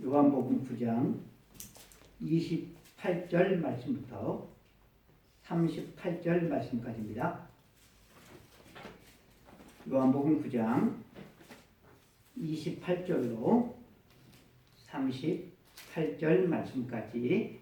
요한복음 9장 28절 말씀부터 38절 말씀까지입니다. 요한복음 9장 28절로 38절 말씀까지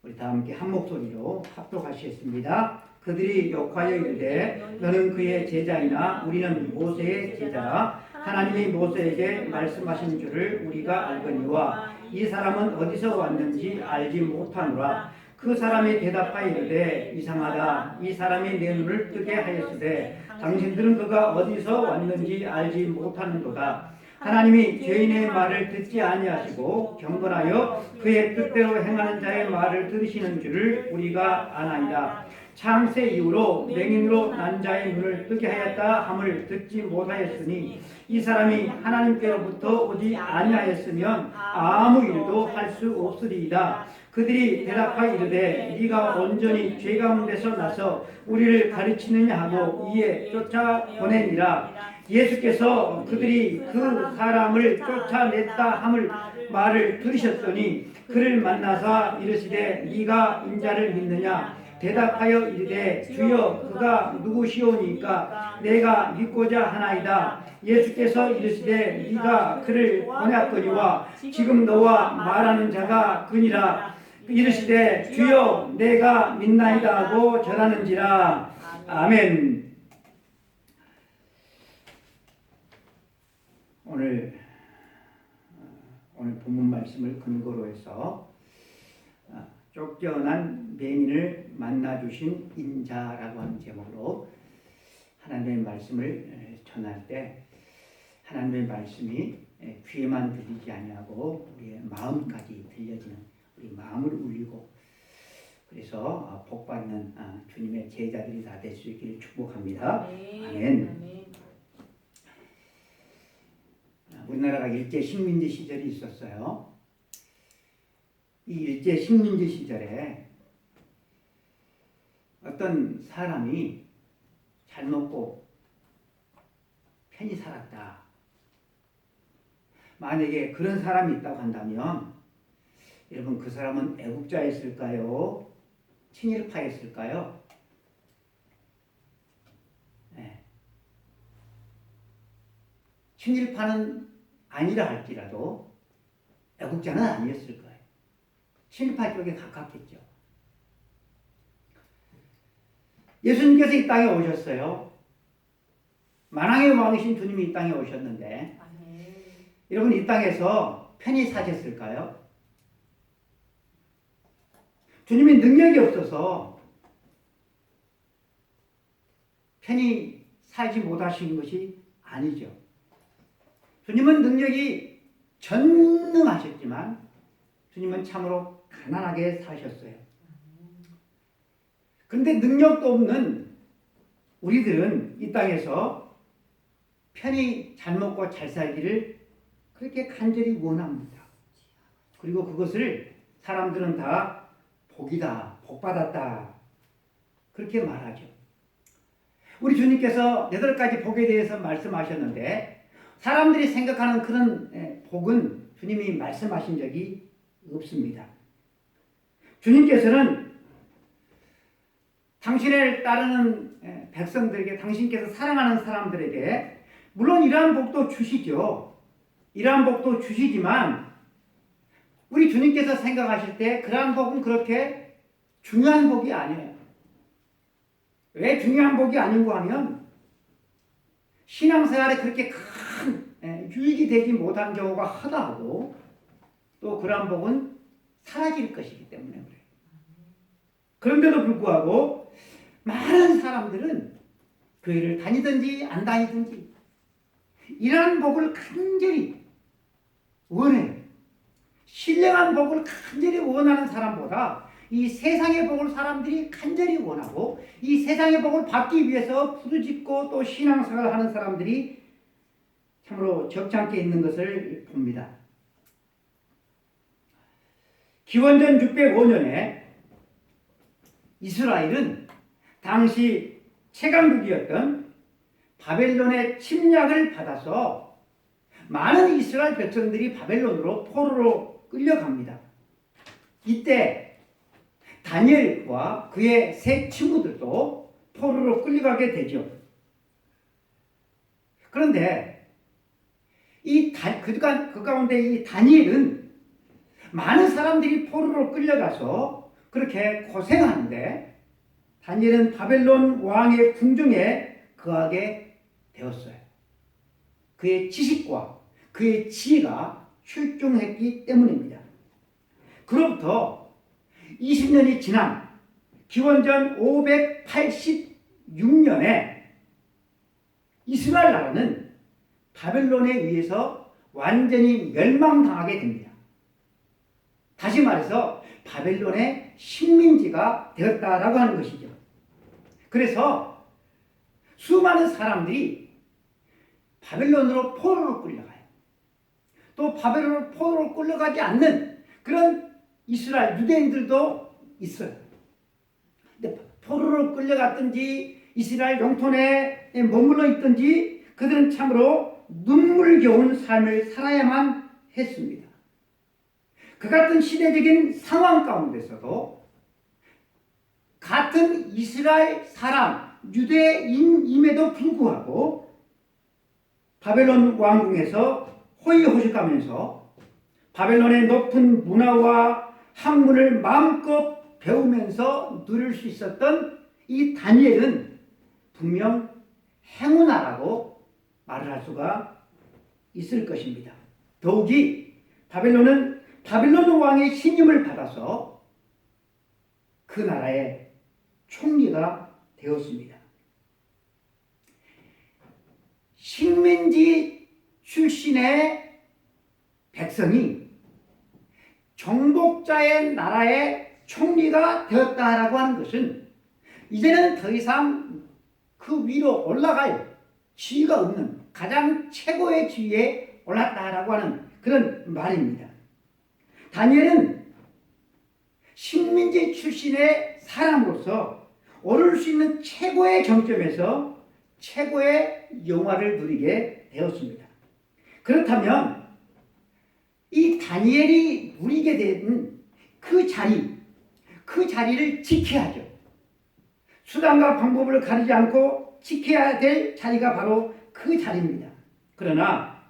우리 다 함께 한 목소리로 합독하시겠습니다. 그들이 욕하여 이르되 너는 그의 제자이나 우리는 모세의 제자라. 하나님이 모세에게 말씀하신 줄을 우리가 알거니와 이 사람은 어디서 왔는지 알지 못하노라. 그 사람이 대답하여 이르되 이상하다. 이 사람이 내 눈을 뜨게 하였으되 당신들은 그가 어디서 왔는지 알지 못하는도다. 하나님이 죄인의 말을 듣지 아니하시고 경건하여 그의 뜻대로 행하는 자의 말을 들으시는 줄을 우리가 아나이다. 창세 이후로 맹인으로 난 자의 눈을 뜨게 하였다 함을 듣지 못하였으니 이 사람이 하나님께로부터 오지 아니하였으면 아무 일도 할 수 없으리이다. 그들이 대답하여 이르되 네가 온전히 죄 가운데서 나서 우리를 가르치느냐 하고 이에 쫓아보내니라. 예수께서 그들이 그 사람을 쫓아냈다 함을 말을 들으셨더니 그를 만나사 이르시되 네가 인자를 믿느냐. 대답하여 이르되 주여 그가 누구시오니까 내가 믿고자 하나이다. 예수께서 이르시되 네가 그를 보냈거니와 지금 너와 말하는 자가 그니라. 이르시되 주여 내가 믿나이다 하고 전하는지라. 아멘. 오늘 본문 말씀을 근거로 해서 쫓겨난 맹인을 만나주신 인자라고 하는 제목으로 하나님의 말씀을 전할 때 하나님의 말씀이 귀에만 들리지 아니하고 우리의 마음까지 들려지는, 우리 마음을 울리고 그래서 복받는 주님의 제자들이 다 될 수 있기를 축복합니다. 아멘. 우리나라가 일제 식민지 시절이 있었어요. 이 일제 식민지 시절에 어떤 사람이 잘 먹고 편히 살았다. 만약에 그런 사람이 있다고 한다면 여러분 그 사람은 애국자였을까요? 친일파였을까요? 네. 친일파는 아니라 할지라도 애국자는 아니었을 거예요. 친일파 쪽에 가깝겠죠. 예수님께서 이 땅에 오셨어요. 만왕의 왕이신 주님이 이 땅에 오셨는데 여러분 이 땅에서 편히 사셨을까요? 주님이 능력이 없어서 편히 살지 못하신 것이 아니죠. 주님은 능력이 전능하셨지만 주님은 참으로 가난하게 사셨어요. 그런데 능력도 없는 우리들은 이 땅에서 편히 잘 먹고 잘 살기를 그렇게 간절히 원합니다. 그리고 그것을 사람들은 다 복이다, 복받았다 그렇게 말하죠. 우리 주님께서 8가지 복에 대해서 말씀하셨는데 사람들이 생각하는 그런 복은 주님이 말씀하신 적이 없습니다. 주님께서는 당신을 따르는 백성들에게, 당신께서 사랑하는 사람들에게 물론 이러한 복도 주시죠. 이러한 복도 주시지만 우리 주님께서 생각하실 때 그러한 복은 그렇게 중요한 복이 아니에요. 왜 중요한 복이 아닌고 하면 신앙생활에 그렇게 큰 유익이 되지 못한 경우가 하다하고 또 그러한 복은 사라질 것이기 때문에 그래요. 그런데도 불구하고 많은 사람들은 교회를 다니든지 안 다니든지 이러한 복을 간절히 원해요. 신령한 복을 간절히 원하는 사람보다 이 세상의 복을 사람들이 간절히 원하고 이 세상의 복을 받기 위해서 부르짖고 또 신앙생활을 하는 사람들이 참으로 적잖게 있는 것을 봅니다. 기원전 605년에 이스라엘은 당시 최강국이었던 바벨론의 침략을 받아서 많은 이스라엘 백성들이 바벨론으로 포로로 끌려갑니다. 이때 다니엘과 그의 세 친구들도 포로로 끌려가게 되죠. 그런데 그 가운데 이 다니엘은 많은 사람들이 포로로 끌려가서 그렇게 고생하는데 다니엘은 바벨론 왕의 궁정에 거하게 되었어요. 그의 지식과 그의 지혜가 출중했기 때문입니다. 그로부터 20년이 지난 기원전 586년에 이스라엘 나라는 바벨론에 의해서 완전히 멸망당하게 됩니다. 다시 말해서 바벨론의 식민지가 되었다라고 하는 것이죠. 그래서 수많은 사람들이 바벨론으로 포로로 끌려가요. 또 바벨론으로 포로로 끌려가지 않는 그런 이스라엘 유대인들도 있어요. 근데 포로로 끌려갔든지 이스라엘 영토내에 머물러 있든지 그들은 참으로 눈물겨운 삶을 살아야만 했습니다. 그 같은 시대적인 상황 가운데서도 같은 이스라엘 사람, 유대인임에도 불구하고 바벨론 왕궁에서 호의호식하면서 바벨론의 높은 문화와 학문을 마음껏 배우면서 누릴 수 있었던 이 다니엘은 분명 행운아라고 말을 할 수가 있을 것입니다. 더욱이 바벨론 왕의 신임을 받아서 그 나라의 총리가 되었습니다. 식민지 출신의 백성이 정복자의 나라의 총리가 되었다라고 하는 것은 이제는 더 이상 그 위로 올라갈 지위가 없는 가장 최고의 지위에 올랐다라고 하는 그런 말입니다. 다니엘은 식민지 출신의 사람으로서 오를 수 있는 최고의 정점에서 최고의 영화를 누리게 되었습니다. 그렇다면 이 다니엘이 누리게 된 그 자리를 지켜야죠. 수단과 방법을 가리지 않고 지켜야 될 자리가 바로 그 자리입니다. 그러나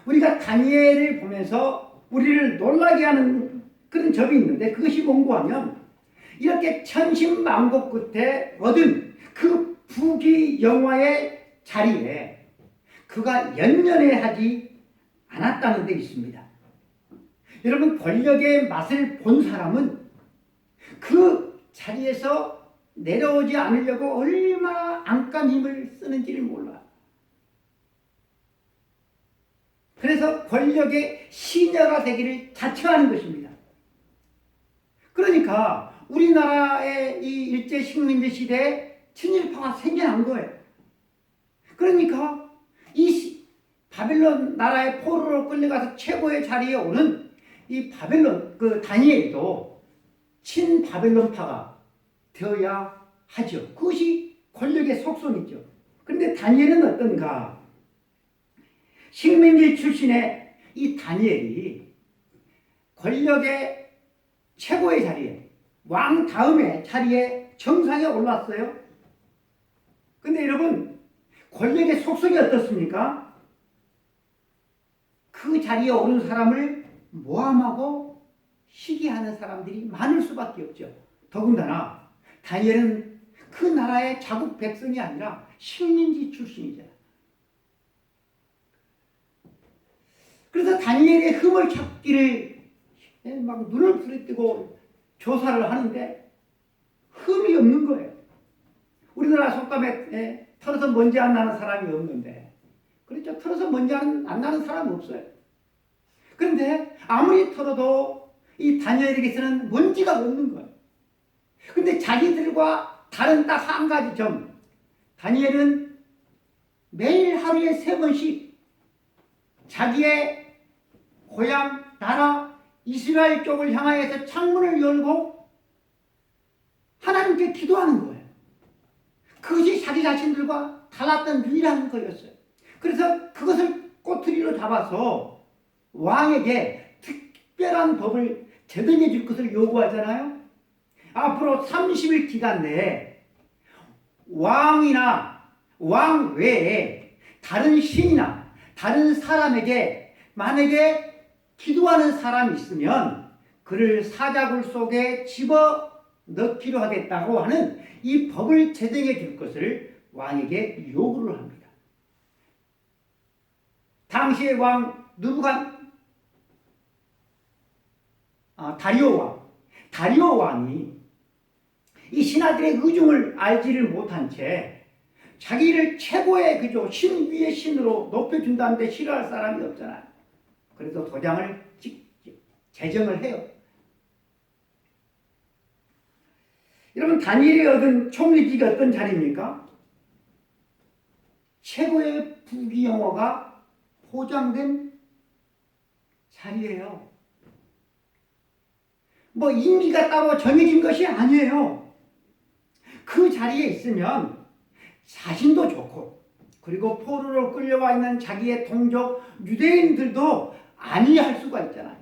우리가 다니엘을 보면서 우리를 놀라게 하는 그런 점이 있는데 그것이 뭔고 하면 이렇게 천신만고 끝에 얻은 그 부귀영화의 자리에 그가 연연해하지 않았다는 데 있습니다. 여러분, 권력의 맛을 본 사람은 그 자리에서 내려오지 않으려고 얼마나 안간 힘을 쓰는지를 몰라. 그래서 권력의 시녀가 되기를 자처하는 것입니다. 그러니까 우리나라의 이 일제 식민지 시대에 친일파가 생겨난 거예요. 그러니까 이 바벨론 나라의 포로로 끌려가서 최고의 자리에 오른 이 바벨론 그 다니엘도 친바벨론파가 되어야 하죠. 그것이 권력의 속성이죠. 그런데 다니엘은 어떤가? 식민지 출신의 이 다니엘이 권력의 최고의 자리에, 왕 다음의 자리에 정상에 올랐어요. 근데 여러분, 권력의 속성이 어떻습니까? 그 자리에 오른 사람을 모함하고 시기하는 사람들이 많을 수밖에 없죠. 더군다나 다니엘은 그 나라의 자국 백성이 아니라 식민지 출신이잖아요. 그래서 다니엘의 흠을 찾기를 막 눈을 부릅뜨고 조사를 하는데 흠이 없는 거예요. 우리나라 속담에 털어서 먼지 안 나는 사람이 없는데, 그렇죠? 털어서 먼지 안 나는 사람은 없어요. 그런데 아무리 털어도 이 다니엘에게서는 먼지가 없는 거예요. 근데 자기들과 다른 딱 한 가지 점, 다니엘은 매일 하루에 3번씩 자기의 고향, 나라, 이스라엘 쪽을 향하여서 창문을 열고 하나님께 기도하는 거예요. 그것이 자기 자신들과 달랐던 유일한 거였어요. 그래서 그것을 꼬투리로 잡아서 왕에게 특별한 법을 제정해 줄 것을 요구하잖아요. 앞으로 30일 기간 내에 왕이나 왕 외에 다른 신이나 다른 사람에게 만약에 기도하는 사람이 있으면 그를 사자굴 속에 집어 넣기로 하겠다고 하는 이 법을 제정해 줄 것을 왕에게 요구를 합니다. 당시의 왕 다리오 왕이 이 신하들의 의중을 알지를 못한 채 자기를 최고의 신 위의 신으로 높여준다는데 싫어할 사람이 없잖아요. 그래서 도장을 제정을 해요. 여러분, 다니엘이 얻은 총리직이 어떤 자리입니까? 최고의 부귀영화가 포장된 자리예요. 뭐 임기가 따로 정해진 것이 아니에요. 그 자리에 있으면 자신도 좋고, 그리고 포로로 끌려와 있는 자기의 동족 유대인들도 안위할 수가 있잖아요.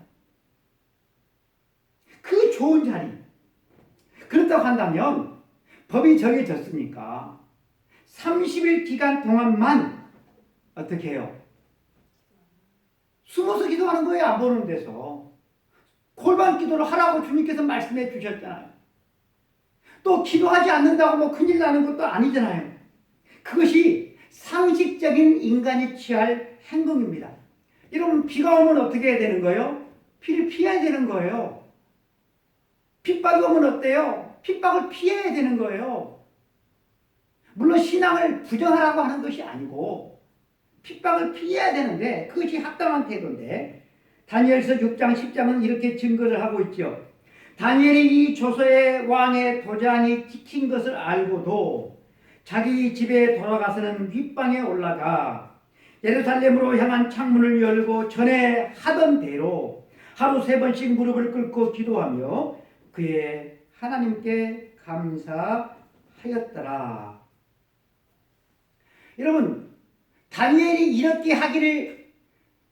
그 좋은 자리. 그렇다고 한다면 법이 정해졌으니까 30일 기간 동안만 어떻게 해요? 숨어서 기도하는 거예요. 안 보는 데서. 골반 기도를 하라고 주님께서 말씀해 주셨잖아요. 또 기도하지 않는다고 뭐 큰일 나는 것도 아니잖아요. 그것이 상식적인 인간이 취할 행동입니다. 여러분, 비가 오면 어떻게 해야 되는 거예요? 비를 피해야 되는 거예요. 핍박이 오면 어때요? 핍박을 피해야 되는 거예요. 물론 신앙을 부정하라고 하는 것이 아니고 핍박을 피해야 되는데 그것이 합당한 태도인데, 다니엘서 6장 10장은 이렇게 증거를 하고 있죠. 다니엘이 이 조서의 왕의 도장이 찍힌 것을 알고도 자기 집에 돌아가서는 윗방에 올라가 예루살렘으로 향한 창문을 열고 전에 하던 대로 하루 3번씩 무릎을 꿇고 기도하며 그의 하나님께 감사하였더라. 여러분, 다니엘이 이렇게 하기를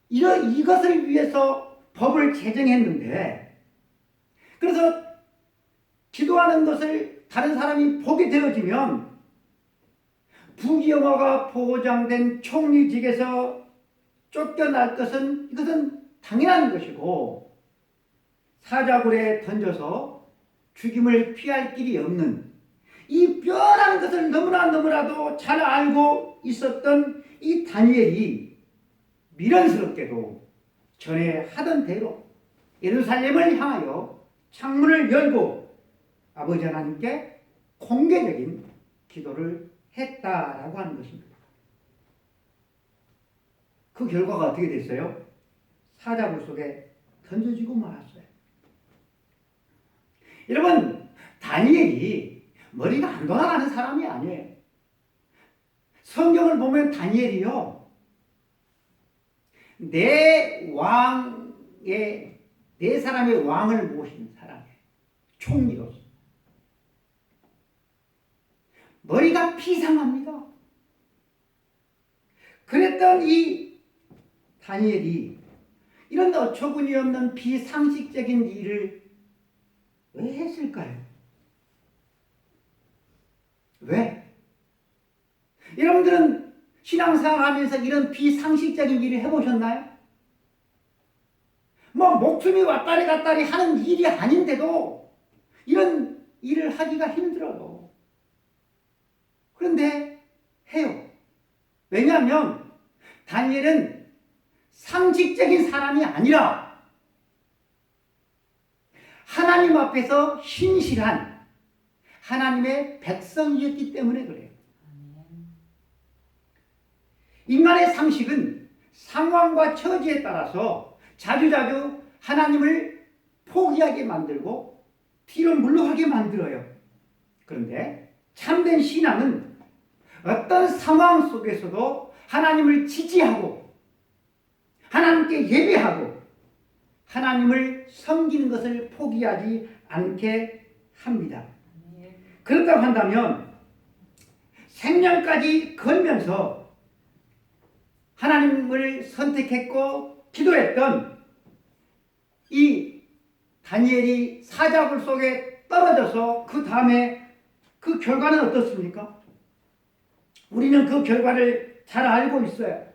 이것을 위해서 법을 제정했는데, 그래서 기도하는 것을 다른 사람이 보게 되어지면 부귀영화가 보장된 총리직에서 쫓겨날 것은 이것은 당연한 것이고, 사자굴에 던져서 죽임을 피할 길이 없는 이 뼈라는 것을 너무나도 잘 알고 있었던 이 다니엘이 미련스럽게도 전에 하던 대로 예루살렘을 향하여 창문을 열고 아버지 하나님께 공개적인 기도를 했다라고 하는 것입니다. 그 결과가 어떻게 됐어요? 사자굴 속에 던져지고 말았어요. 여러분, 다니엘이 머리가 안 돌아가는 사람이 아니에요. 성경을 보면 다니엘이요, 네 사람의 왕을 모신 사람이에요. 총리로서. 머리가 비상합니다. 그랬던 이 다니엘이 이런 어처구니 없는 비상식적인 일을 왜 했을까요? 왜? 여러분들은 신앙생활 하면서 이런 비상식적인 일을 해보셨나요? 뭐 목숨이 왔다리 갔다리 하는 일이 아닌데도 이런 일을 하기가 힘들어요. 그런데 해요. 왜냐하면 다니엘은 상식적인 사람이 아니라 하나님 앞에서 신실한 하나님의 백성이었기 때문에 그래요. 인간의 상식은 상황과 처지에 따라서 자주자주 하나님을 포기하게 만들고 뒤로 물러가게 만들어요. 그런데 참된 신앙은 어떤 상황 속에서도 하나님을 지지하고 하나님께 예배하고 하나님을 섬기는 것을 포기하지 않게 합니다. 그렇다고 한다면 생명까지 걸면서 하나님을 선택했고 기도했던 이 다니엘이 사자굴 속에 떨어져서 그 다음에 그 결과는 어떻습니까? 우리는 그 결과를 잘 알고 있어요.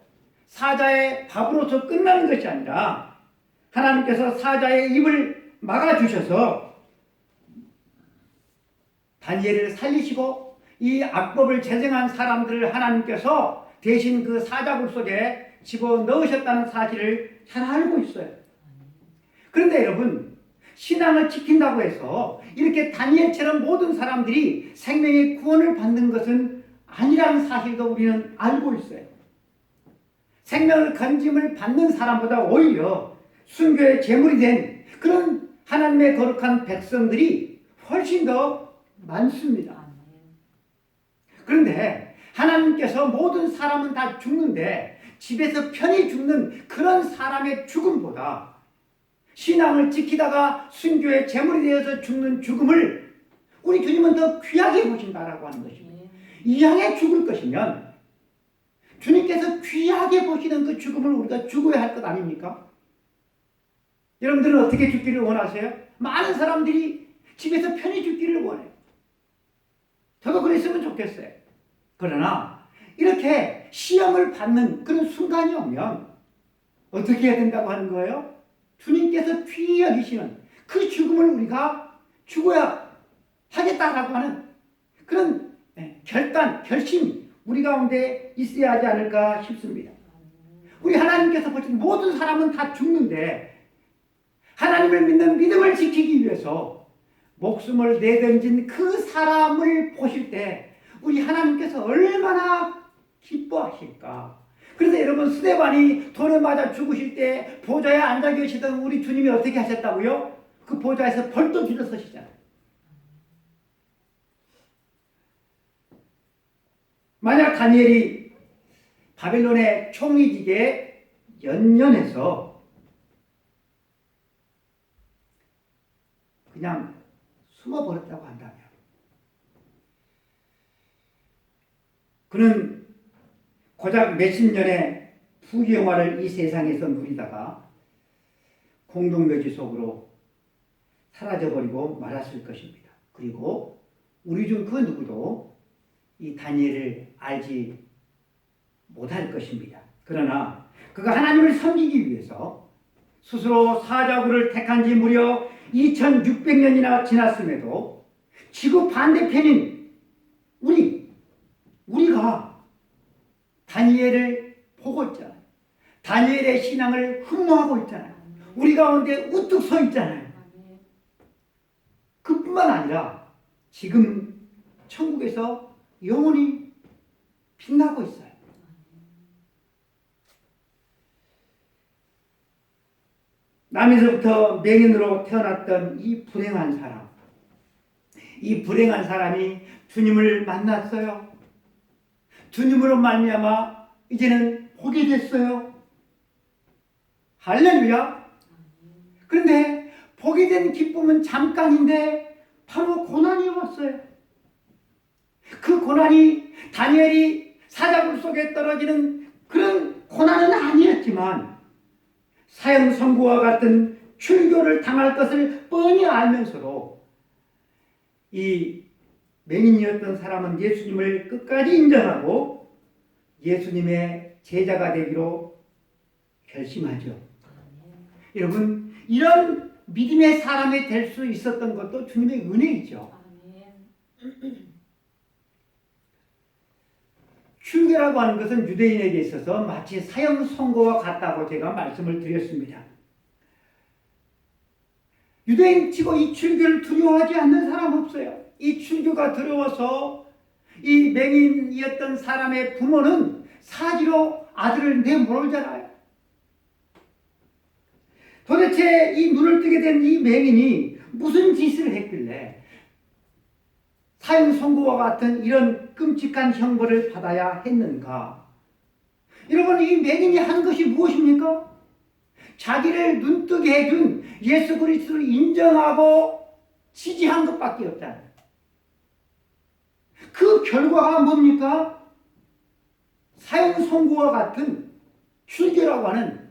사자의 밥으로서 끝나는 것이 아니라 하나님께서 사자의 입을 막아주셔서 다니엘을 살리시고 이 악법을 제정한 사람들을 하나님께서 대신 그 사자굴 속에 집어넣으셨다는 사실을 잘 알고 있어요. 그런데 여러분, 신앙을 지킨다고 해서 이렇게 다니엘처럼 모든 사람들이 생명의 구원을 받는 것은 아니라는 사실도 우리는 알고 있어요. 생명을 건짐을 받는 사람보다 오히려 순교의 제물이 된 그런 하나님의 거룩한 백성들이 훨씬 더 많습니다. 그런데 하나님께서 모든 사람은 다 죽는데 집에서 편히 죽는 그런 사람의 죽음보다 신앙을 지키다가 순교의 제물이 되어서 죽는 죽음을 우리 주님은 더 귀하게 보신다라고 하는 것입니다. 이 향해 죽을 것이면 주님께서 귀하게 보시는 그 죽음을 우리가 죽어야 할 것 아닙니까? 여러분들은 어떻게 죽기를 원하세요? 많은 사람들이 집에서 편히 죽기를 원해요. 저도 그랬으면 좋겠어요. 그러나 이렇게 시험을 받는 그런 순간이 오면 어떻게 해야 된다고 하는 거예요? 주님께서 귀히 여기시는 그 죽음을 우리가 죽어야 하겠다라고 하는 그런 결단, 결심이 우리 가운데 있어야 하지 않을까 싶습니다. 우리 하나님께서 보신 모든 사람은 다 죽는데 하나님을 믿는 믿음을 지키기 위해서 목숨을 내던진 그 사람을 보실 때 우리 하나님께서 얼마나 기뻐하실까. 그래서 여러분, 스데반이 돌에 맞아 죽으실 때 보좌에 앉아 계시던 우리 주님이 어떻게 하셨다고요? 그 보좌에서 벌떡 일어서시잖아요. 만약 다니엘이 바벨론의 총리직에 연연해서 그냥 숨어버렸다고 한다면 그는 고작 몇십 년의 부귀영화를 이 세상에서 누리다가 공동묘지 속으로 사라져버리고 말았을 것입니다. 그리고 우리 중 그 누구도 이 다니엘을 알지 못할 것입니다. 그러나 그가 하나님을 섬기기 위해서 스스로 사자굴을 택한 지 무려 2600년이나 지났음에도 지구 반대편인 우리가 다니엘을 보고 있잖아요. 다니엘의 신앙을 흠모하고 있잖아요. 우리 가운데 우뚝 서 있잖아요. 그뿐만 아니라 지금 천국에서 영원히 빛나고 있어요. 남에서부터 맹인으로 태어났던 이 불행한 사람, 이 불행한 사람이 주님을 만났어요. 주님으로 말미암아 이제는 보게 됐어요. 할렐루야. 그런데 보게 된 기쁨은 잠깐인데 바로 고난이 왔어요. 그 고난이 다니엘이 사자굴 속에 떨어지는 그런 고난은 아니었지만 사형 선고와 같은 출교를 당할 것을 뻔히 알면서도 이 맹인이었던 사람은 예수님을 끝까지 인정하고 예수님의 제자가 되기로 결심하죠. 여러분, 이런 믿음의 사람이 될 수 있었던 것도 주님의 은혜이죠. 출교라고 하는 것은 유대인에게 있어서 마치 사형 선고와 같다고 제가 말씀을 드렸습니다. 유대인치고 이 출교를 두려워하지 않는 사람 없어요. 이 출교가 두려워서 이 맹인이었던 사람의 부모는 사지로 아들을 내몰잖아요. 도대체 이 눈을 뜨게 된 이 맹인이 무슨 짓을 했길래 사형 선고와 같은 이런 끔찍한 형벌을 받아야 했는가? 여러분, 이 맹인이 한 것이 무엇입니까? 자기를 눈뜨게 해준 예수 그리스도를 인정하고 지지한 것밖에 없잖아요. 그 결과가 뭡니까? 사형 선고와 같은 출교라고 하는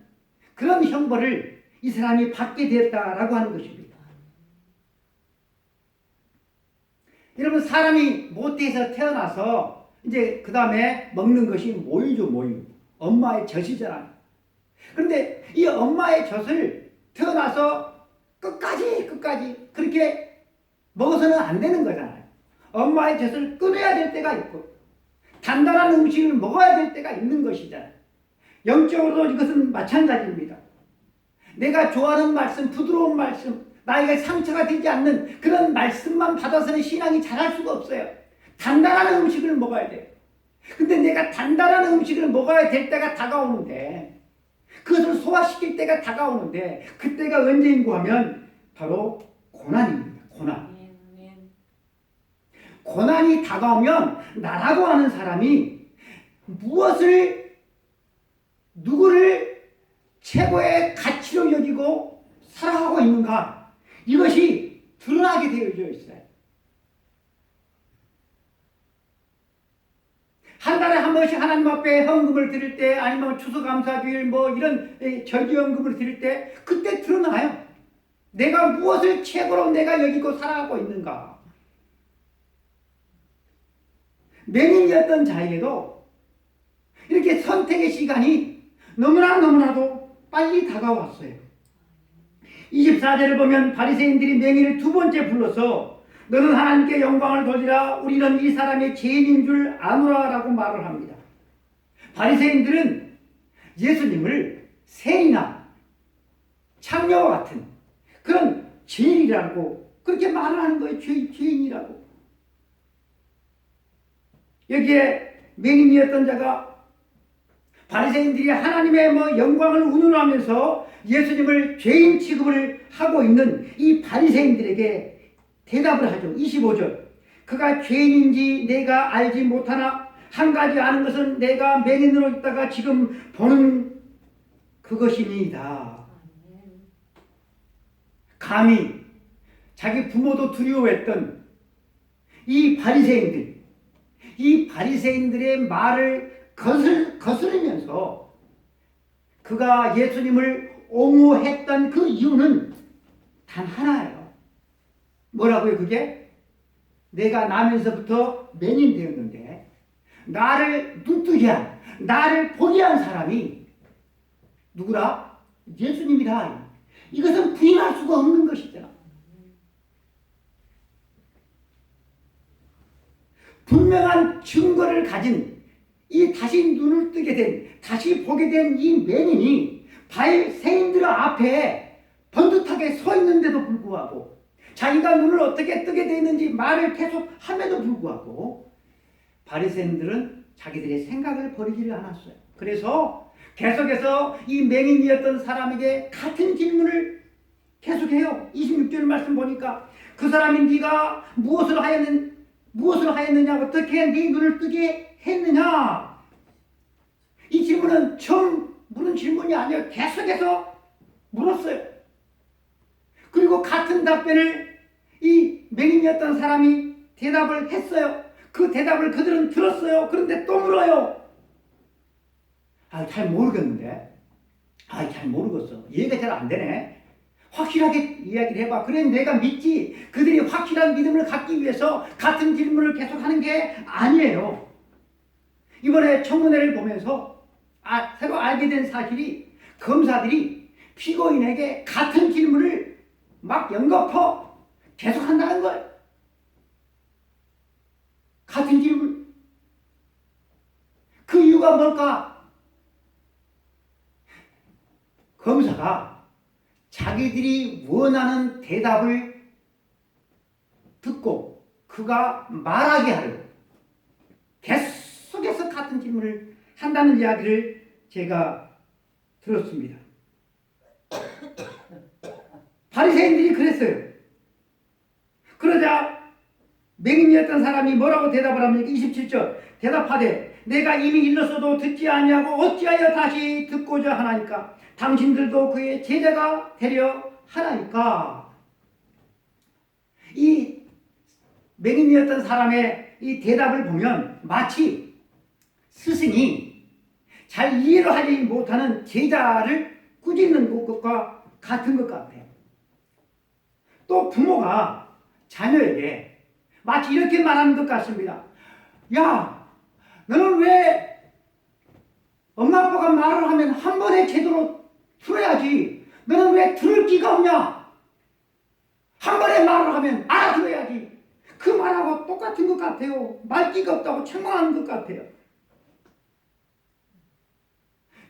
그런 형벌을 이 사람이 받게 되었다라고 하는 것입니다. 여러분, 사람이 모태에서 태어나서 이제 그 다음에 먹는 것이 모유죠, 모유. 엄마의 젖이잖아요. 그런데 이 엄마의 젖을 태어나서 끝까지 그렇게 먹어서는 안 되는 거잖아요. 엄마의 젖을 끊어야 될 때가 있고 단단한 음식을 먹어야 될 때가 있는 것이잖아요. 영적으로도 이것은 마찬가지입니다. 내가 좋아하는 말씀, 부드러운 말씀, 나에게 상처가 되지 않는 그런 말씀만 받아서는 신앙이 자랄 수가 없어요. 단단한 음식을 먹어야 돼요. 근데 내가 단단한 음식을 먹어야 될 때가 다가오는데, 그것을 소화시킬 때가 다가오는데, 그때가 언제인고 하면 바로 고난입니다. 고난. 고난이 다가오면 나라고 하는 사람이 누구를 최고의 가치로 여기고 살아가고 있는가, 이것이 드러나게 되어져 있어요. 한 달에 한 번씩 하나님 앞에 헌금을 드릴 때, 아니면 추수감사주일 이런 절기헌금을 드릴 때, 그때 드러나요. 내가 무엇을 최고로 내가 여기고 살아가고 있는가. 맹인이었던 자에게도 이렇게 선택의 시간이 너무나도 빨리 다가왔어요. 24절을 보면 바리새인들이 맹인을 두 번째 불러서 너는 하나님께 영광을 돌리라, 우리는 이 사람의 죄인인 줄 아노라 라고 말을 합니다. 바리새인들은 예수님을 세리나 창녀와 같은 그런 죄인이라고 그렇게 말을 하는 거예요. 죄인이라고. 여기에 맹인이었던 자가 바리새인들이 하나님의 영광을 운운하면서 예수님을 죄인 취급을 하고 있는 이 바리새인들에게 대답을 하죠. 25절. 그가 죄인인지 내가 알지 못하나 한 가지 아는 것은 내가 맹인으로 있다가 지금 보는 그것이니이다. 감히 자기 부모도 두려워했던 이 바리새인들의 말을 거스르면서 그가 예수님을 옹호했던 그 이유는 단 하나예요. 뭐라고요, 그게? 내가 나면서부터 맹인 되었는데 나를 눈뜨게 한, 나를 보게 한 사람이 누구라? 예수님이다. 이것은 부인할 수가 없는 것이잖아. 분명한 증거를 가진 이 다시 눈을 뜨게 된, 다시 보게 된 이 맹인이 바리새인들 앞에 번듯하게 서 있는데도 불구하고, 자기가 눈을 어떻게 뜨게 되었는지 말을 계속 함에도 불구하고 바리새인들은 자기들의 생각을 버리지를 않았어요. 그래서 계속해서 이 맹인이었던 사람에게 같은 질문을 계속해요. 26절 말씀 보니까 그 사람이 네가 무엇을 하였느냐, 어떻게 네 눈을 뜨게 했느냐. 이 질문은 처음 물은 질문이 아니에요. 계속해서 물었어요. 그리고 같은 답변을 이 맹인이었던 사람이 대답을 했어요. 그 대답을 그들은 들었어요. 그런데 또 물어요. 잘 모르겠는데. 잘 모르겠어. 이해가 잘 안 되네. 확실하게 이야기를 해봐. 그래 내가 믿지. 그들이 확실한 믿음을 갖기 위해서 같은 질문을 계속하는 게 아니에요. 이번에 청문회를 보면서 새로 알게 된 사실이, 검사들이 피고인에게 같은 질문을 막 연거푸 계속한다는 거예요. 같은 질문. 그 이유가 뭘까? 검사가 자기들이 원하는 대답을 듣고 그가 말하게 하려고 계속해서 같은 질문을 한다는 이야기를 제가 들었습니다. 바리새인들이 그랬어요. 그러자 맹인이었던 사람이 뭐라고 대답을 합니까? 27절. 대답하되 내가 이미 일렀어도 듣지 아니하고 어찌하여 다시 듣고자 하나이까? 당신들도 그의 제자가 되려 하나이까? 이 맹인이었던 사람의 이 대답을 보면 마치 스승이 잘 이해를 하지 못하는 제자를 꾸짖는 것과 같은 것 같아요. 또 부모가 자녀에게 마치 이렇게 말하는 것 같습니다. 야, 너는 왜 엄마 아빠가 말을 하면 한 번에 제대로 들어야지. 너는 왜 들을 기가 없냐? 한 번에 말을 하면 알아들어야지. 그 말하고 똑같은 것 같아요. 말기가 없다고 책망하는 것 같아요.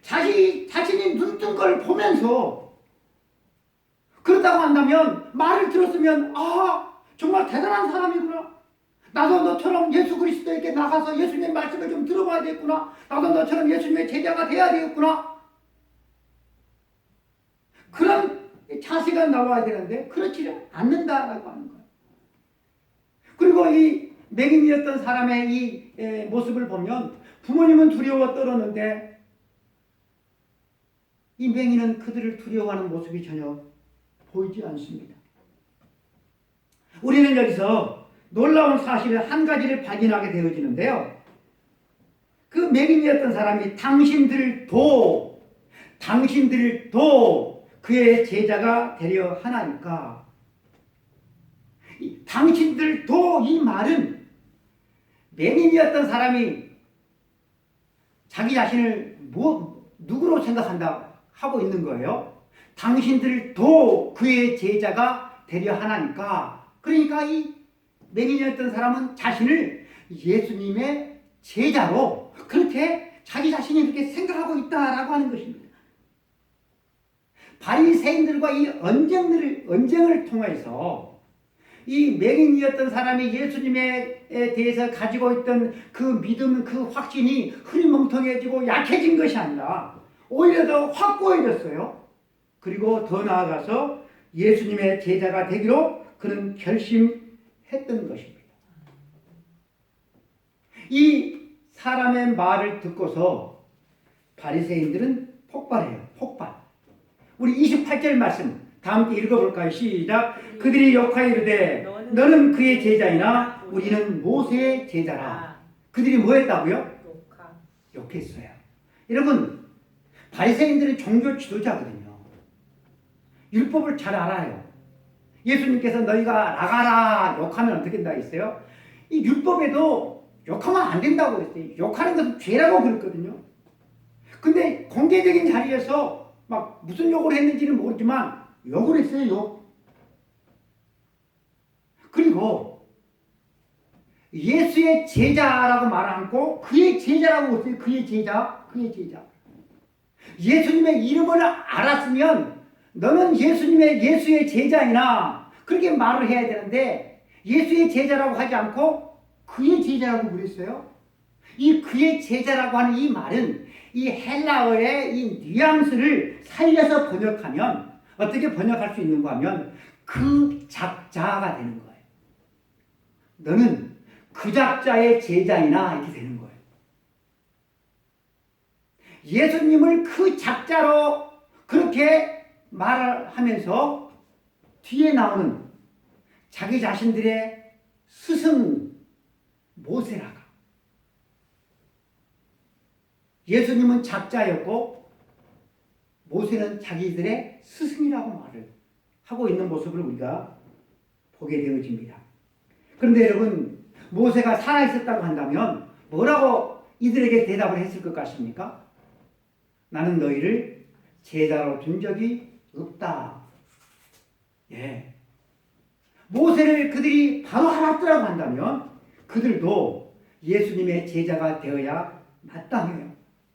자신이 눈뜬 걸 보면서 그렇다고 한다면 말을 들었으면 정말 대단한 사람이구나. 나도 너처럼 예수 그리스도에게 나가서 예수님의 말씀을 좀 들어봐야겠구나. 나도 너처럼 예수님의 제자가 돼야 되겠구나. 그런 자세가 나와야 되는데 그렇지 않는다라고 하는 거예요. 그리고 이 맹인이었던 사람의 이 모습을 보면 부모님은 두려워 떨었는데 이 맹인은 그들을 두려워하는 모습이 전혀 보이지 않습니다. 우리는 여기서 놀라운 사실 한 가지를 발견하게 되어지는데요. 그 맹인이었던 사람이 당신들도 그의 제자가 되려 하나니까, 당신들도 이 말은 맹인이었던 사람이 자기 자신을 누구로 생각한다 하고 있는 거예요. 당신들도 그의 제자가 되려 하나니까, 그러니까 이 맹인이었던 사람은 자신을 예수님의 제자로 그렇게 자기 자신이 그렇게 생각하고 있다라고 하는 것입니다. 바리새인들과 이 언쟁을 통해서 이 맹인이었던 사람이 예수님에 대해서 가지고 있던 그 믿음, 그 확신이 흐리멍텅해지고 약해진 것이 아니라 오히려 더 확고해졌어요. 그리고 더 나아가서 예수님의 제자가 되기로 그는 결심했던 것입니다. 이 사람의 말을 듣고서 바리새인들은 폭발해요. 폭발. 우리 28절 말씀 다 함께 읽어볼까요? 시작. 그들이 욕하여 이르되 너는 그의 제자이나 우리는 모세의 제자라. 그들이 뭐 했다고요? 욕했어요. 여러분, 바리새인들은 종교 지도자거든요. 율법을 잘 알아요. 예수님께서 너희가 나가라 욕하면 어떻게 된다 했어요? 이 율법에도 욕하면 안 된다고 그랬어요. 욕하는 것은 죄라고 그랬거든요. 근데 공개적인 자리에서 막 무슨 욕을 했는지는 모르지만 욕을 했어요. 욕. 그리고 예수의 제자라고 말 않고 그의 제자라고 했어요. 그의 제자. 예수님의 이름을 알았으면 너는 예수의 제자이나 그렇게 말을 해야 되는데 예수의 제자라고 하지 않고 그의 제자라고 그랬어요. 이 그의 제자라고 하는 이 말은 이 헬라어의 이 뉘앙스를 살려서 번역하면 어떻게 번역할 수 있는가 하면 그 작자가 되는 거예요. 너는 그 작자의 제자이나 이렇게 되는 거예요. 예수님을 그 작자로 그렇게 말을 하면서 뒤에 나오는 자기 자신들의 스승 모세라가, 예수님은 작자였고 모세는 자기들의 스승이라고 말을 하고 있는 모습을 우리가 보게 되어집니다. 그런데 여러분, 모세가 살아있었다고 한다면 뭐라고 이들에게 대답을 했을 것 같습니까? 나는 너희를 제자로 둔 적이 없다. 예. 모세를 그들이 바로 알았더라고 한다면 그들도 예수님의 제자가 되어야 마땅해요.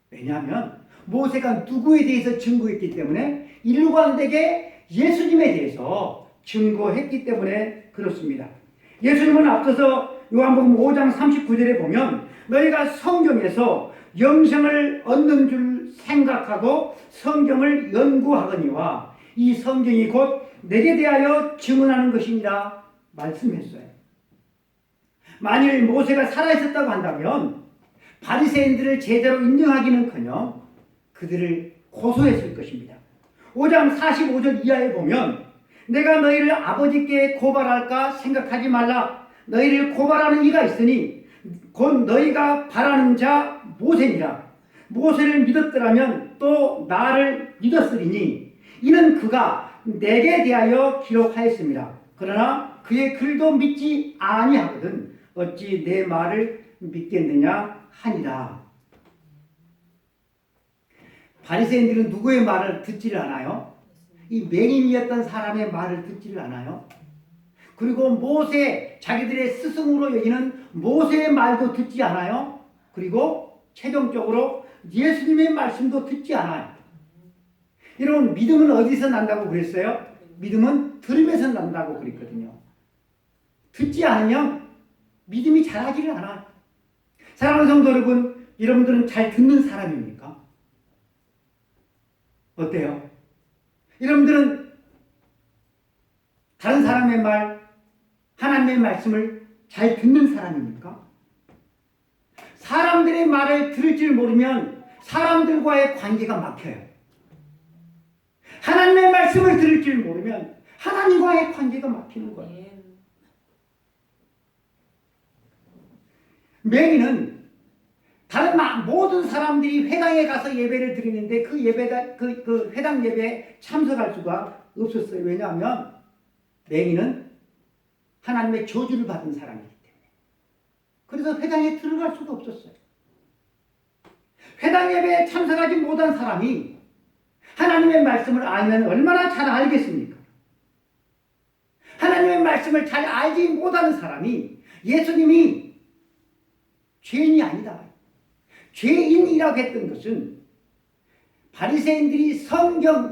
왜냐하면 모세가 누구에 대해서 증거했기 때문에 일관되게 예수님에 대해서 증거했기 때문에 그렇습니다. 예수님은 앞서서 요한복음 5장 39절에 보면 너희가 성경에서 영생을 얻는 줄 생각하고 성경을 연구하거니와 이 성경이 곧 내게 대하여 증언하는 것이니라 말씀했어요. 만일 모세가 살아있었다고 한다면 바리새인들을 제자로 인정하기는커녕 그들을 고소했을 것입니다. 5장 45절 이하에 보면 내가 너희를 아버지께 고발할까 생각하지 말라. 너희를 고발하는 이가 있으니 곧 너희가 바라는 자 모세니라. 모세를 믿었더라면 또 나를 믿었으리니 이는 그가 내게 대하여 기록하였습니다. 그러나 그의 글도 믿지 아니하거든 어찌 내 말을 믿겠느냐 하니라. 바리새인들은 누구의 말을 듣지를 않아요? 이 맹인이었던 사람의 말을 듣지를 않아요. 그리고 모세, 자기들의 스승으로 여기는 모세의 말도 듣지 않아요. 그리고 최종적으로 예수님의 말씀도 듣지 않아요. 여러분, 믿음은 어디서 난다고 그랬어요? 믿음은 들음에서 난다고 그랬거든요. 듣지 않으면 믿음이 자라지를 않아요. 사랑하는 성도 여러분, 여러분들은 잘 듣는 사람입니까? 어때요? 여러분들은 다른 사람의 말, 하나님의 말씀을 잘 듣는 사람입니까? 사람들의 말을 들을 줄 모르면 사람들과의 관계가 막혀요. 하나님의 말씀을 들을 줄 모르면 하나님과의 관계가 막히는 거예요. 맹인은 다른 모든 사람들이 회당에 가서 예배를 드리는데 그 회당 예배에 참석할 수가 없었어요. 왜냐하면 맹인은 하나님의 저주를 받은 사람이기 때문에. 그래서 회당에 들어갈 수가 없었어요. 회당 예배에 참석하지 못한 사람이 하나님의 말씀을 알면 얼마나 잘 알겠습니까? 하나님의 말씀을 잘 알지 못하는 사람이 예수님이 죄인이 아니다, 죄인이라고 했던 것은 바리새인들이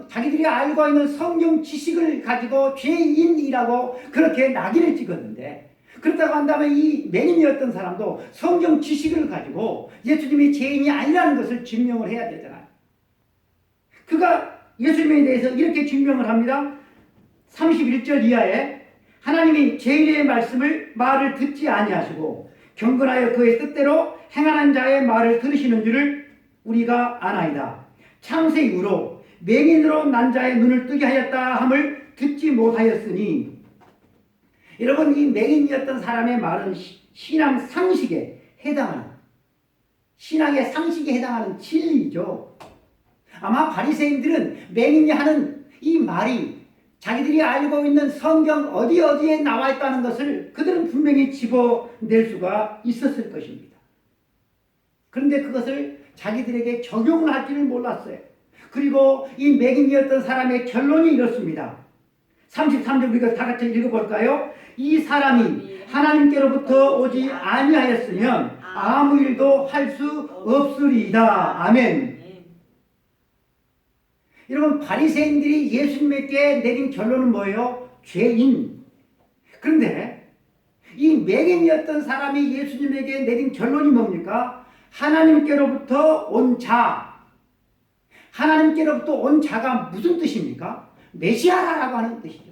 자기들이 알고 있는 성경 지식을 가지고 죄인이라고 그렇게 낙인을 찍었는데, 그렇다고 한다면 이 맹인이었던 사람도 성경 지식을 가지고 예수님이 죄인이 아니라는 것을 증명을 해야 되잖아요. 그가 예수님에 대해서 이렇게 증명을 합니다. 31절 이하에 하나님이 제1의 말을 듣지 아니하시고 경건하여 그의 뜻대로 행하는 자의 말을 들으시는 줄을 우리가 아나이다. 창세 이후로 맹인으로 난 자의 눈을 뜨게 하였다 함을 듣지 못하였으니. 여러분, 이 맹인이었던 사람의 말은 신앙 상식에 해당하는, 신앙의 상식에 해당하는 진리죠. 아마 바리새인들은 맹인이 하는 이 말이 자기들이 알고 있는 성경 어디에 나와 있다는 것을 그들은 분명히 집어낼 수가 있었을 것입니다. 그런데 그것을 자기들에게 적용을 할 줄을 몰랐어요. 그리고 이 맹인이었던 사람의 결론이 이렇습니다. 33절 우리가 다 같이 읽어볼까요? 이 사람이 하나님께로부터 오지 아니하였으면 아무 일도 할 수 없으리이다. 아멘. 여러분, 바리새인들이 예수님에게 내린 결론은 뭐예요? 죄인. 그런데 이 맹인이었던 사람이 예수님에게 내린 결론이 뭡니까? 하나님께로부터 온 자. 하나님께로부터 온 자가 무슨 뜻입니까? 메시아라고 하는 뜻이죠.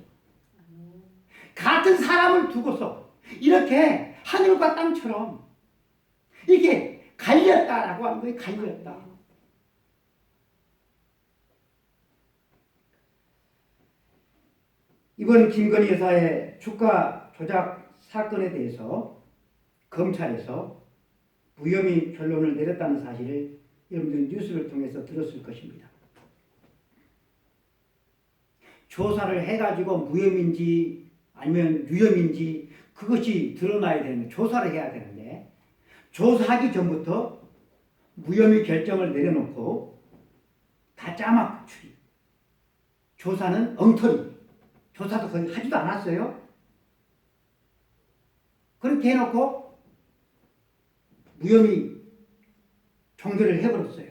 같은 사람을 두고서 이렇게 하늘과 땅처럼 이게 갈렸다라고 하는 거예요. 갈렸다. 이번 김건희 여사의 주가 조작 사건에 대해서 검찰에서 무혐의 결론을 내렸다는 사실을 여러분들 뉴스를 통해서 들었을 것입니다. 조사를 해가지고 무혐의인지 아니면 유혐인지 그것이 드러나야 되는데, 조사를 해야 되는데 조사하기 전부터 무혐의 결정을 내려놓고 다 짜맞 추리, 조사는 엉터리, 조사도 거의 하지도 않았어요. 그렇게 해놓고 무혐의 종결을 해버렸어요.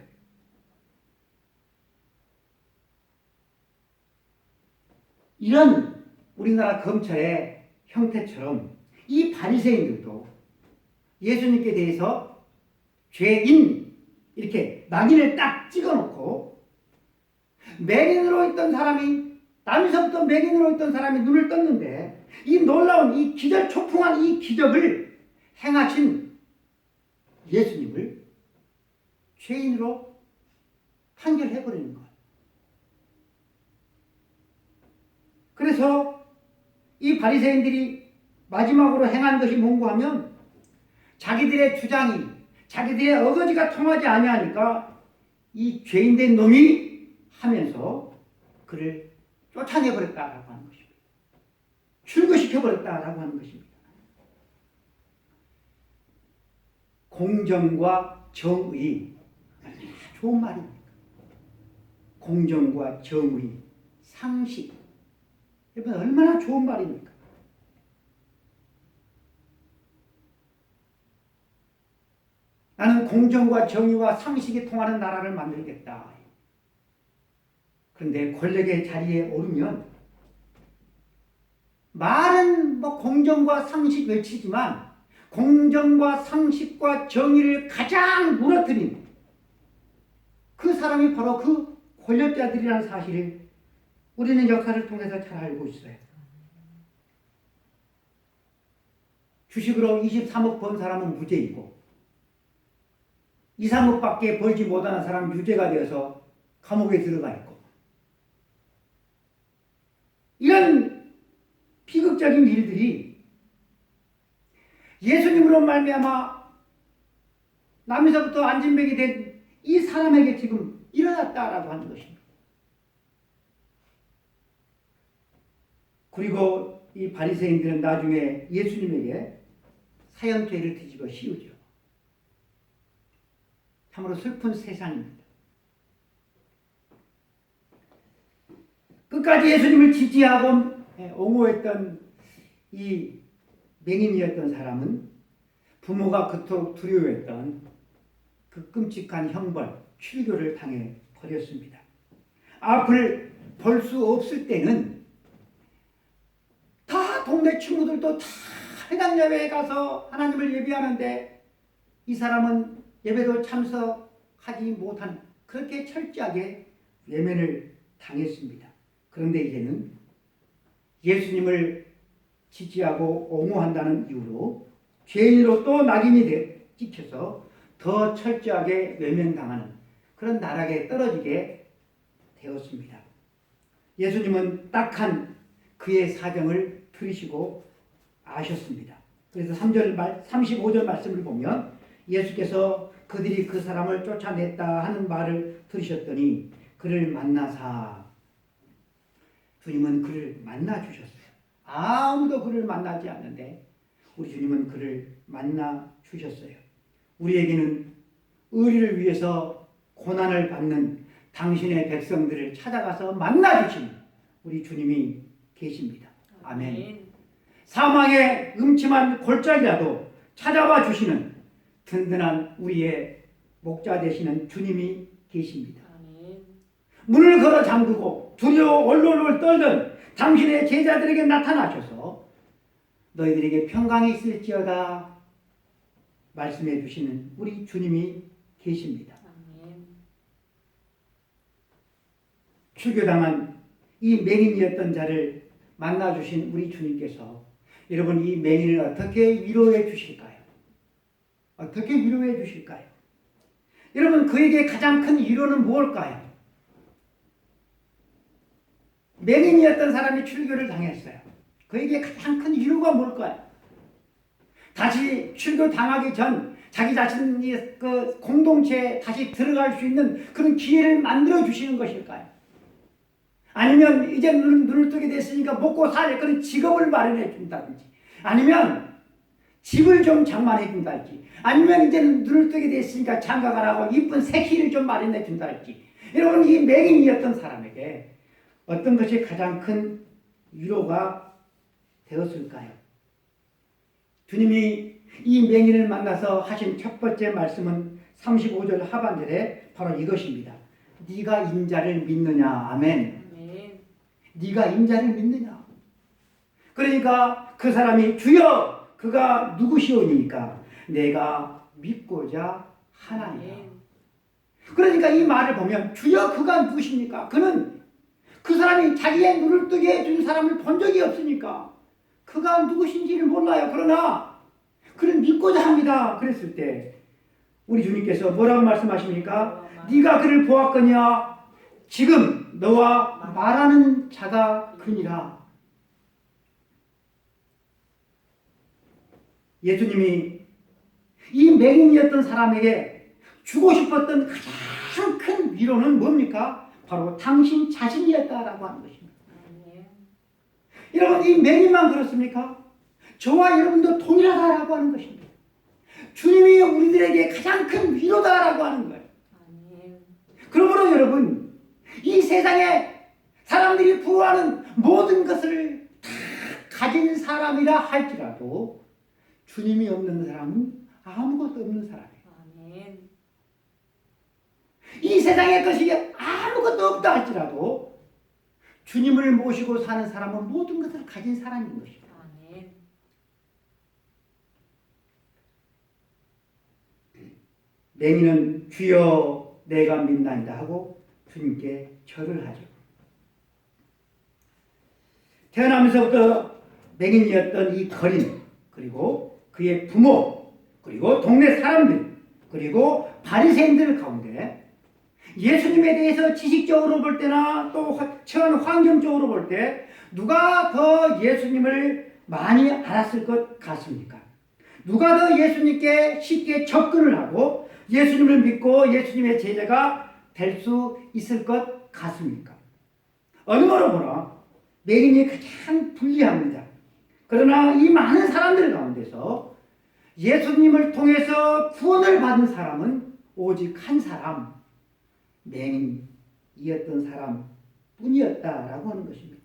이런 우리나라 검찰의 형태처럼 이 바리새인들도 예수님께 대해서 죄인 이렇게 낙인을 딱 찍어놓고 맹인으로 있던 사람이, 남에서부터 맹인으로 있던 사람이 눈을 떴는데 이 놀라운 이 기절 초풍한 이 기적을 행하신 예수님을 죄인으로 판결해버리는 거예요. 그래서 이 바리새인들이 마지막으로 행한 것이 뭔가 하면 자기들의 주장이, 자기들의 어거지가 통하지 아니하니까 이 죄인된 놈이 하면서 그를 쫓아내버렸다라고 하는 것입니다. 출교시켜버렸다라고 하는 것입니다. 공정과 정의, 좋은 말입니다. 공정과 정의, 상식, 여러분 얼마나 좋은 말입니까? 나는 공정과 정의와 상식이 통하는 나라를 만들겠다. 그런데 권력의 자리에 오르면 말은 공정과 상식 외치지만 공정과 상식과 정의를 가장 무너뜨린 그 사람이 바로 그 권력자들이라는 사실을 우리는 역사를 통해서 잘 알고 있어요. 주식으로 23억 번 사람은 무죄이고 2, 3억밖에 벌지 못하는 사람은 유죄가 되어서 감옥에 들어가 있고 이런 비극적인 일들이 예수님으로 말미암아 남에서부터 안진뱅이 된 이 사람에게 지금 일어났다라고 하는 것입니다. 그리고 이 바리새인들은 나중에 예수님에게 사형죄를 뒤집어 씌우죠. 참으로 슬픈 세상입니다. 끝까지 예수님을 지지하고 옹호했던 이 맹인이었던 사람은 부모가 그토록 두려워했던 그 끔찍한 형벌, 출교를 당해 버렸습니다. 앞을 볼 수 없을 때는 다 동네 친구들도 다 회당 예배에 가서 하나님을 예배하는데 이 사람은 예배도 참석하지 못한 그렇게 철저하게 외면을 당했습니다. 그런데 이제는 예수님을 지지하고 옹호한다는 이유로 죄인으로 또 낙인이 찍혀서 더 철저하게 외면당하는 그런 나락에 떨어지게 되었습니다. 예수님은 딱한 그의 사정을 들으시고 아셨습니다. 그래서 35절 말씀을 보면 예수께서 그들이 그 사람을 쫓아냈다 하는 말을 들으셨더니 그를 만나사 주님은 그를 만나 주셨어요. 아무도 그를 만나지 않는데 우리 주님은 그를 만나 주셨어요. 우리에게는 의리를 위해서 고난을 받는 당신의 백성들을 찾아가서 만나 주신 우리 주님이 계십니다. 아멘. 사망의 음침한 골짜기라도 찾아와 주시는 든든한 우리의 목자 되시는 주님이 계십니다. 문을 걸어 잠그고 두려워 얼얼얼 떨던 당신의 제자들에게 나타나셔서 너희들에게 평강이 있을지어다 말씀해 주시는 우리 주님이 계십니다. 출교당한 이 맹인이었던 자를 만나주신 우리 주님께서 여러분 이 맹인을 어떻게 위로해 주실까요? 어떻게 위로해 주실까요? 여러분 그에게 가장 큰 위로는 무엇일까요? 맹인이었던 사람이 출교를 당했어요. 그에게 가장 큰 위로가 뭘까요? 다시 출교 당하기 전 자기 자신이 그 공동체에 다시 들어갈 수 있는 그런 기회를 만들어 주시는 것일까요? 아니면 이제 눈을 뜨게 됐으니까 먹고 살 그런 직업을 마련해 준다든지 아니면 집을 좀 장만해 준다든지 아니면 이제 눈을 뜨게 됐으니까 장가가 하고 이쁜 새끼를 좀 마련해 준다든지 여러분 이 맹인이었던 사람에게 어떤 것이 가장 큰 위로가 되었을까요? 주님이 이 맹인을 만나서 하신 첫 번째 말씀은 35절 하반절에 바로 이것입니다. 네가 인자를 믿느냐. 아멘. 네가 인자를 믿느냐. 그러니까 그 사람이 주여 그가 누구시오니까 내가 믿고자 하나이다. 그러니까 이 말을 보면 주여 그가 누구십니까? 그는 그 사람이 자기의 눈을 뜨게 해준 사람을 본 적이 없으니까 그가 누구신지를 몰라요. 그러나 그는 믿고자 합니다. 그랬을 때 우리 주님께서 뭐라고 말씀하십니까? 네가 그를 보았거냐? 지금 너와 말하는 자가 그니라. 예수님이 이 맹인이었던 사람에게 주고 싶었던 가장 큰 위로는 뭡니까? 바로 당신 자신이었다라고 하는 것입니다. 여러분, 이 맹인만 그렇습니까? 저와 여러분도 동일하다라고 하는 것입니다. 주님이 우리들에게 가장 큰 위로다라고 하는 거예요. 그러므로 여러분, 이 세상에 사람들이 부러워하는 모든 것을 다 가진 사람이라 할지라도 주님이 없는 사람은 아무것도 없는 사람이에요. 이 세상에 것이 아무것도 없다 할지라도 주님을 모시고 사는 사람은 모든 것을 가진 사람인 것입니다. 맹인은 주여 내가 믿나이다 하고 주님께 절을 하죠. 태어나면서부터 맹인이었던 이 거린, 그리고 그의 부모, 그리고 동네 사람들, 그리고 바리새인들 가운데 예수님에 대해서 지식적으로 볼 때나 또 전 환경적으로 볼 때 누가 더 예수님을 많이 알았을 것 같습니까? 누가 더 예수님께 쉽게 접근을 하고 예수님을 믿고 예수님의 제자가 될 수 있을 것 같습니까? 어느 거로 보나 맹인이 가장 불리합니다. 그러나 이 많은 사람들 가운데서 예수님을 통해서 구원을 받은 사람은 오직 한 사람, 맹인이었던 사람 뿐이었다라고 하는 것입니다.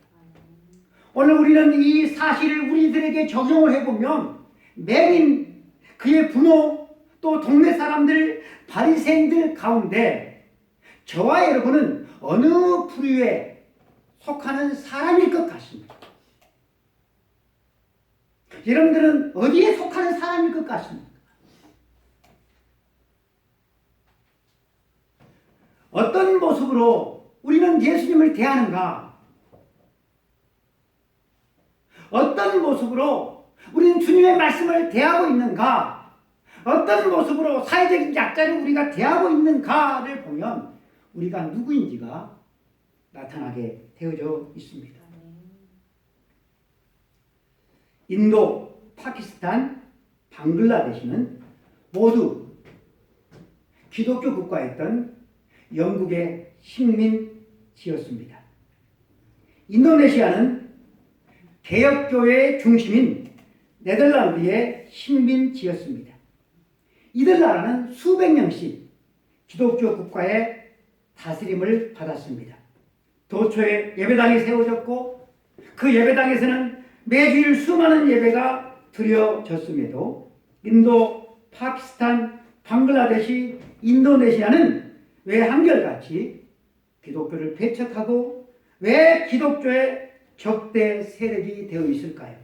오늘 우리는 이 사실을 우리들에게 적용을 해보면 맹인, 그의 부모, 또 동네 사람들, 바리새인들 가운데 저와 여러분은 어느 부류에 속하는 사람일 것 같습니다. 여러분들은 어디에 속하는 사람일 것 같습니까? 어떤 모습으로 우리는 예수님을 대하는가? 어떤 모습으로 우리는 주님의 말씀을 대하고 있는가? 어떤 모습으로 사회적인 약자를 우리가 대하고 있는가를 보면 우리가 누구인지가 나타나게 되어져 있습니다. 인도, 파키스탄, 방글라데시는 모두 기독교 국가였던 영국의 식민지였습니다. 인도네시아는 개혁교회의 중심인 네덜란드의 식민지였습니다. 이들 나라는 수백 년씩 기독교 국가의 다스림을 받았습니다. 도처에 예배당이 세워졌고 그 예배당에서는 매주일 수많은 예배가 드려졌음에도 인도, 파키스탄, 방글라데시, 인도네시아는 왜 한결같이 기독교를 배척하고 왜 기독교의 적대 세력이 되어 있을까요?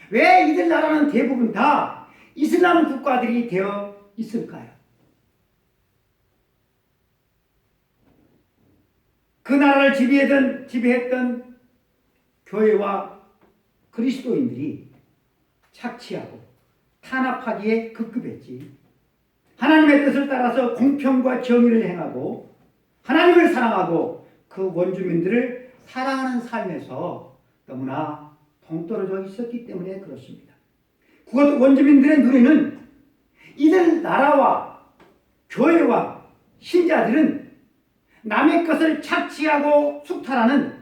왜 이들 나라는 대부분 다 이슬람 국가들이 되어 있을까요? 그 나라를 지배했던 교회와 그리스도인들이 착취하고 탄압하기에 급급했지. 하나님의 뜻을 따라서 공평과 정의를 행하고 하나님을 사랑하고 그 원주민들을 사랑하는 삶에서 너무나 동떨어져 있었기 때문에 그렇습니다. 그것 원주민들의 눈에는 이들 나라와 교회와 신자들은 남의 것을 착취하고 숙탈하는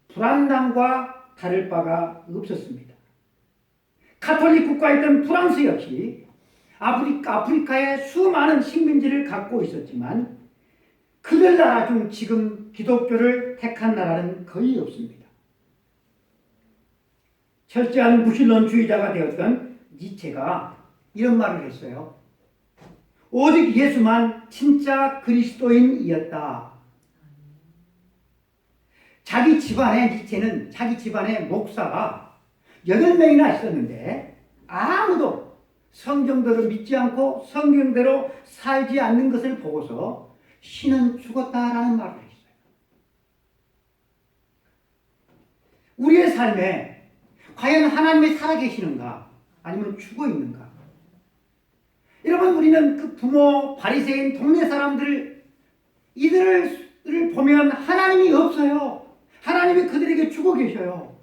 불안당과 다를 바가 없었습니다. 가톨릭 국가였던 프랑스 역시 아프리카에 수많은 식민지를 갖고 있었지만 그들 나라 중 지금 기독교를 택한 나라는 거의 없습니다. 철저한 무신론주의자가 되었던 니체가 이런 말을 했어요. 오직 예수만 진짜 그리스도인이었다. 자기 집안에 니체는 자기 집안의 목사가 8명이나 있었는데 아무도 성경대로 믿지 않고 성경대로 살지 않는 것을 보고서 신은 죽었다라는 말을 했어요. 우리의 삶에 과연 하나님이 살아계시는가 아니면 죽어있는가? 여러분, 우리는 그 부모, 바리새인, 동네 사람들 이들을 보면 하나님이 없어요. 하나님이 그들에게 죽어 계셔요.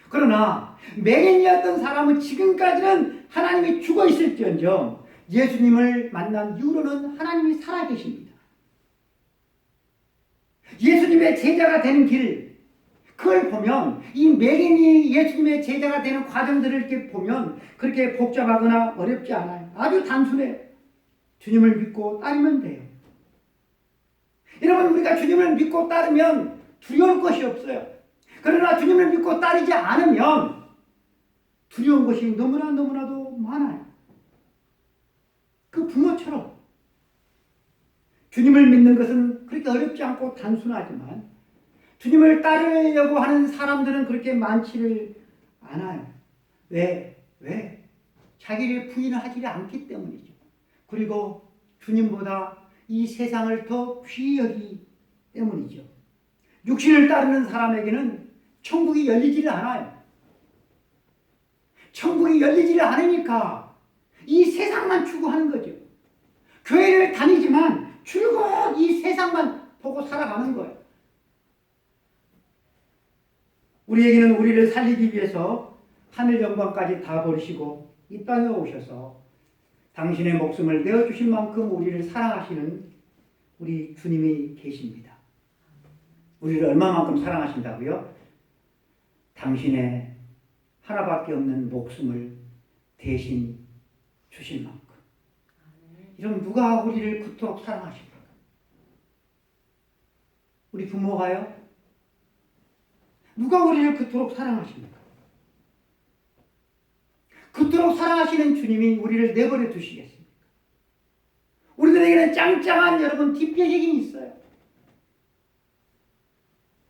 그러나 맹인이었던 사람은 지금까지는 하나님이 죽어 있을지언정 예수님을 만난 이후로는 하나님이 살아계십니다. 예수님의 제자가 되는 길, 그걸 보면 이 매개인이 예수님의 제자가 되는 과정들을 이렇게 보면 그렇게 복잡하거나 어렵지 않아요. 아주 단순해요. 주님을 믿고 따르면 돼요. 여러분, 우리가 주님을 믿고 따르면 두려울 것이 없어요. 그러나 주님을 믿고 따르지 않으면 두려운 것이 너무나도 많아요. 그 부모처럼 주님을 믿는 것은 그렇게 어렵지 않고 단순하지만 주님을 따르려고 하는 사람들은 그렇게 많지를 않아요. 왜? 자기를 부인하지 않기 때문이죠. 그리고 주님보다 이 세상을 더 귀히 여기기 때문이죠. 육신을 따르는 사람에게는 천국이 열리지를 않아요. 천국이 열리지를 않으니까 이 세상만 추구하는 거죠. 교회를 다니지만 줄곧 이 세상만 보고 살아가는 거예요. 우리에게는 우리를 살리기 위해서 하늘 영광까지 다 버리시고 이 땅에 오셔서 당신의 목숨을 내어주실 만큼 우리를 사랑하시는 우리 주님이 계십니다. 우리를 얼마만큼 사랑하신다고요? 당신의 하나밖에 없는 목숨을 대신 주실 만큼. 이러면 누가 우리를 그토록 사랑하십니까? 우리 부모가요? 누가 우리를 그토록 사랑하십니까? 그토록 사랑하시는 주님이 우리를 내버려 두시겠습니까? 우리들에게는 짱짱한 여러분 뒷배경이 있어요.